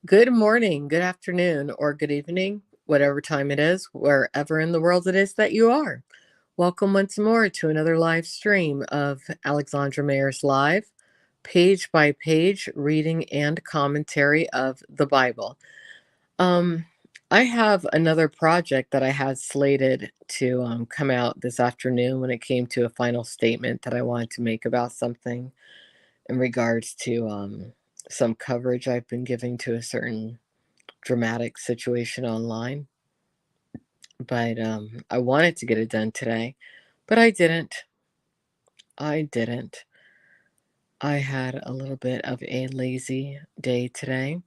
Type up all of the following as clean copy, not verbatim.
Good morning, good afternoon, or good evening, whatever time it is, wherever in the world it is that you are. Welcome once more to another live stream of Alexandra Mayer's Live, page by page reading and commentary of the Bible. Um, I have another project that I had slated to come out this afternoon when it came to a final statement that I wanted to make about something in regards to some coverage I've been giving to a certain dramatic situation online, but I wanted to get it done today, but I didn't. I didn't. I had a little bit of a lazy day today,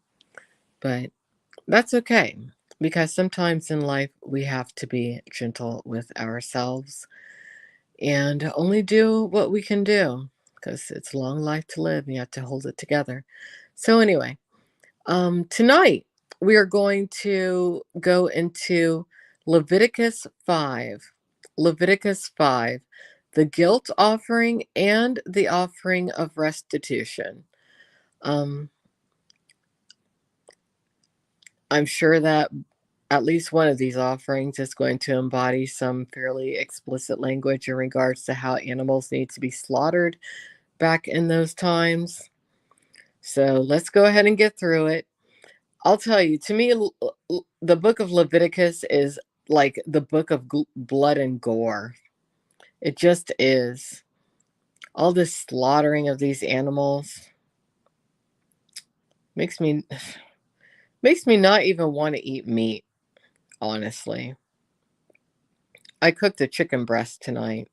but that's okay because sometimes in life we have to be gentle with ourselves and only do what we can do because it's a long life to live and you have to hold it together. So, anyway, tonight we are going to go into Leviticus 5. Leviticus 5, the guilt offering and the offering of restitution. Um, I'm sure that at least one of these offerings is going to embody some fairly explicit language in regards to how animals need to be slaughtered back in those times. So let's go ahead and get through it. I'll tell you, to me, the book of Leviticus is like the book of blood and gore. It just is. All this slaughtering of these animals makes me makes me not even want to eat meat, honestly. I cooked a chicken breast tonight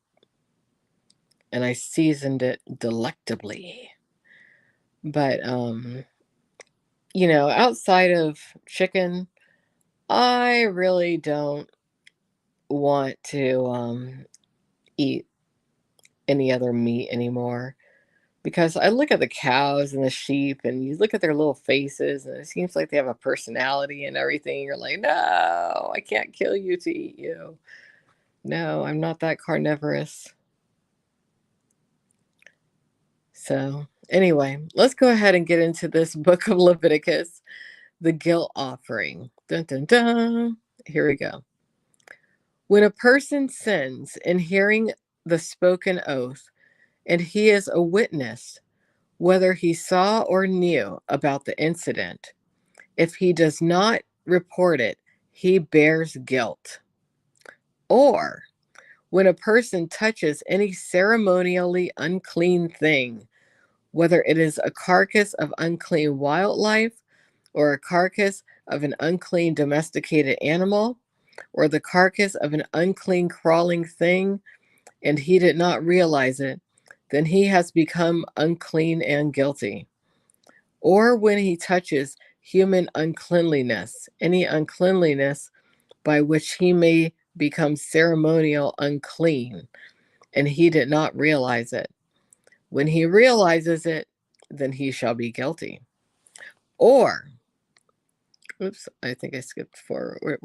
and I seasoned it delectably. But outside of chicken, I really don't want to eat any other meat anymore because I look at the cows and the sheep and you look at their little faces and it seems like they have a personality and everything. You're like, no, I can't kill you to eat you. No, I'm not that carnivorous. So, anyway, let's go ahead and get into this book of Leviticus, the guilt offering. Dun dun dun. Here we go. When a person sins in hearing the spoken oath, and he is a witness, whether he saw or knew about the incident, if he does not report it, he bears guilt. Or when a person touches any ceremonially unclean thing, whether it is a carcass of unclean wildlife or a carcass of an unclean domesticated animal, or the carcass of an unclean crawling thing, and he did not realize it, then he has become unclean and guilty. Or when he touches human uncleanliness, any uncleanliness by which he may become ceremonial unclean, and he did not realize it. When he realizes it, then he shall be guilty. Or, oops, I think I skipped forward.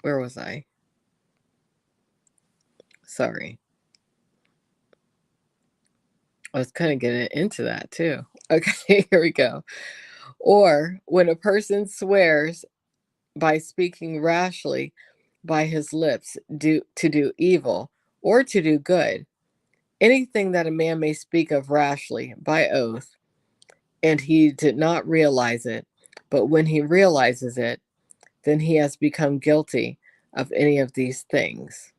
Where was I? Sorry. I was kind of getting into that too. Okay, here we go. Or when a person swears by speaking rashly by his lips to do evil or to do good, anything that a man may speak of rashly by oath, and he did not realize it, but when he realizes it, then he has become guilty of any of these things.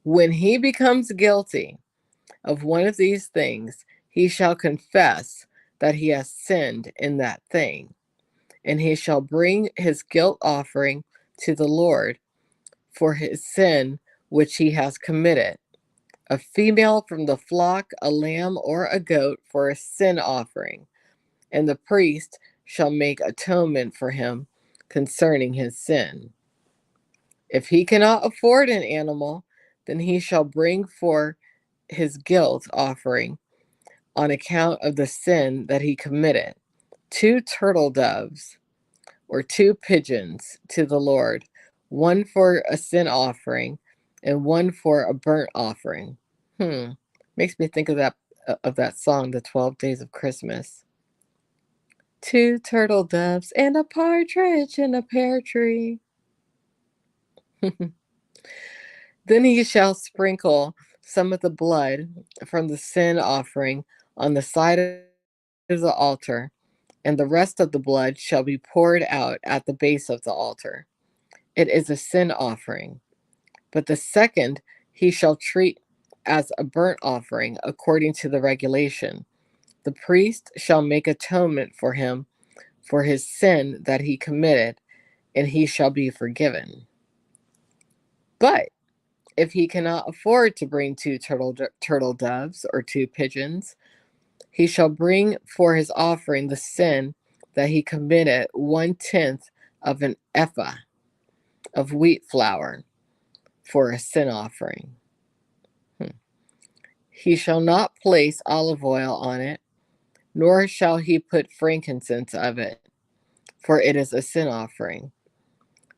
When he becomes guilty of one of these things, he shall confess that he has sinned in that thing, and he shall bring his guilt offering to the Lord for his sin which he has committed, a female from the flock, a lamb or a goat for a sin offering, and the priest shall make atonement for him concerning his sin. If he cannot afford an animal, then he shall bring for his guilt offering on account of the sin that he committed 2 turtle doves or 2 pigeons to the Lord, one for a sin offering and one for a burnt offering. Makes me think of that song, The 12 Days of Christmas. 2 turtle doves and a partridge in a pear tree. Then he shall sprinkle some of the blood from the sin offering on the side of the altar, and the rest of the blood shall be poured out at the base of the altar. It is a sin offering. But the second he shall treat as a burnt offering according to the regulation. The priest shall make atonement for him for his sin that he committed, and he shall be forgiven. But if he cannot afford to bring 2 turtle doves or 2 pigeons, he shall bring for his offering the sin that he committed 1/10 of an ephah of wheat flour for a sin offering. He shall not place olive oil on it, nor shall he put frankincense of it, for it is a sin offering.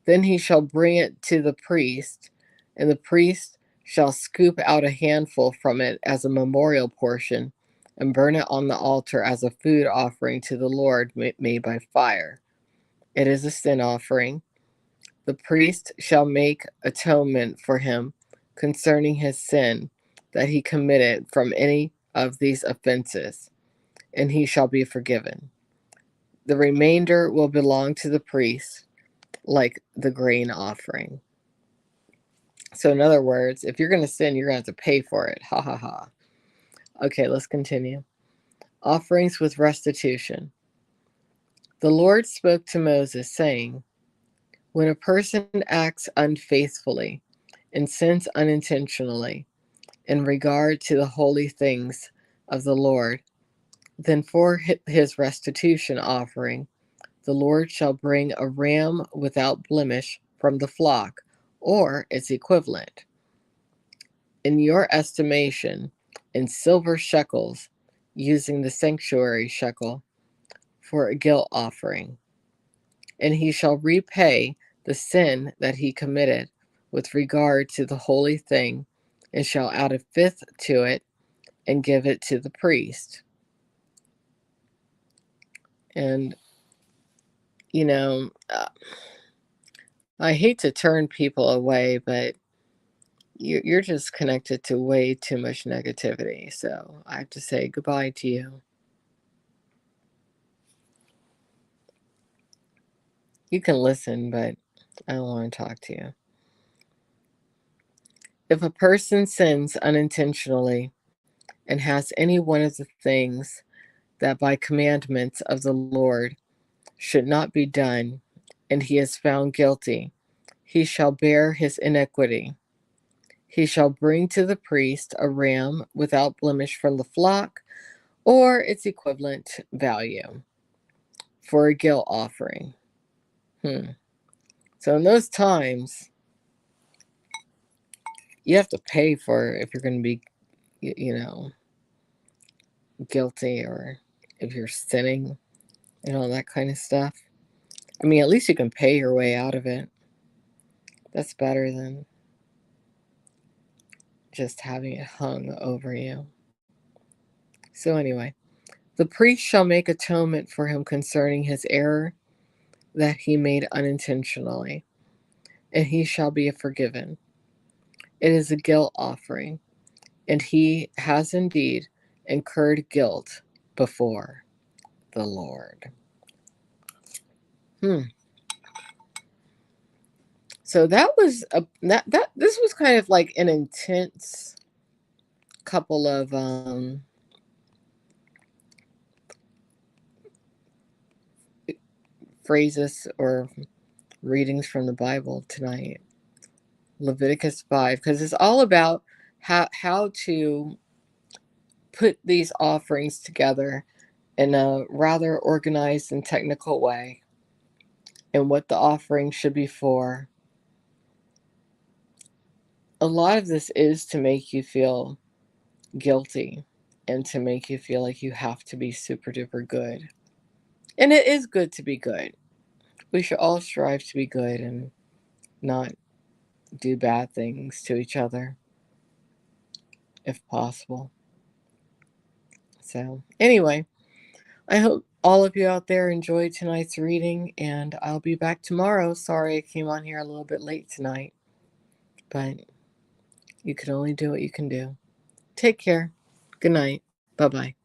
Then he shall bring it to the priest, and the priest shall scoop out a handful from it as a memorial portion and burn it on the altar as a food offering to the Lord made by fire. It is a sin offering. The priest shall make atonement for him concerning his sin that he committed from any of these offenses, and he shall be forgiven. The remainder will belong to the priest, like the grain offering. So, in other words, if you're going to sin, you're going to have to pay for it. Ha ha ha. Okay, let's continue. Offerings with restitution. The Lord spoke to Moses, saying, when a person acts unfaithfully and sins unintentionally in regard to the holy things of the Lord, then for his restitution offering, the Lord shall bring a ram without blemish from the flock, or its equivalent, in your estimation, in silver shekels, using the sanctuary shekel, for a guilt offering. And he shall repay the sin that he committed with regard to the holy thing, and shall add a fifth to it and give it to the priest. And, you know, I hate to turn people away, but you're just connected to way too much negativity. So I have to say goodbye to you. You can listen, but I don't want to talk to you. If a person sins unintentionally and has any one of the things that by commandments of the Lord should not be done, and he is found guilty, he shall bear his iniquity. He shall bring to the priest a ram without blemish from the flock, or its equivalent value, for a guilt offering. So in those times, you have to pay for if you're going to be, guilty, or if you're sinning and all that kind of stuff. I mean, at least you can pay your way out of it. That's better than just having it hung over you. So, anyway, the priest shall make atonement for him concerning his error that he made unintentionally, and he shall be forgiven. It is a guilt offering, and he has indeed incurred guilt before the Lord. So that was that this was kind of like an intense couple of phrases or readings from the Bible tonight. Leviticus 5, because it's all about how to put these offerings together in a rather organized and technical way, and what the offering should be for. A lot of this is to make you feel guilty and to make you feel like you have to be super duper good. And it is good to be good. We should all strive to be good and not do bad things to each other if possible. So, anyway, I hope all of you out there enjoyed tonight's reading, and I'll be back tomorrow. Sorry I came on here a little bit late tonight, but you can only do what you can do. Take care. Good night. Bye bye.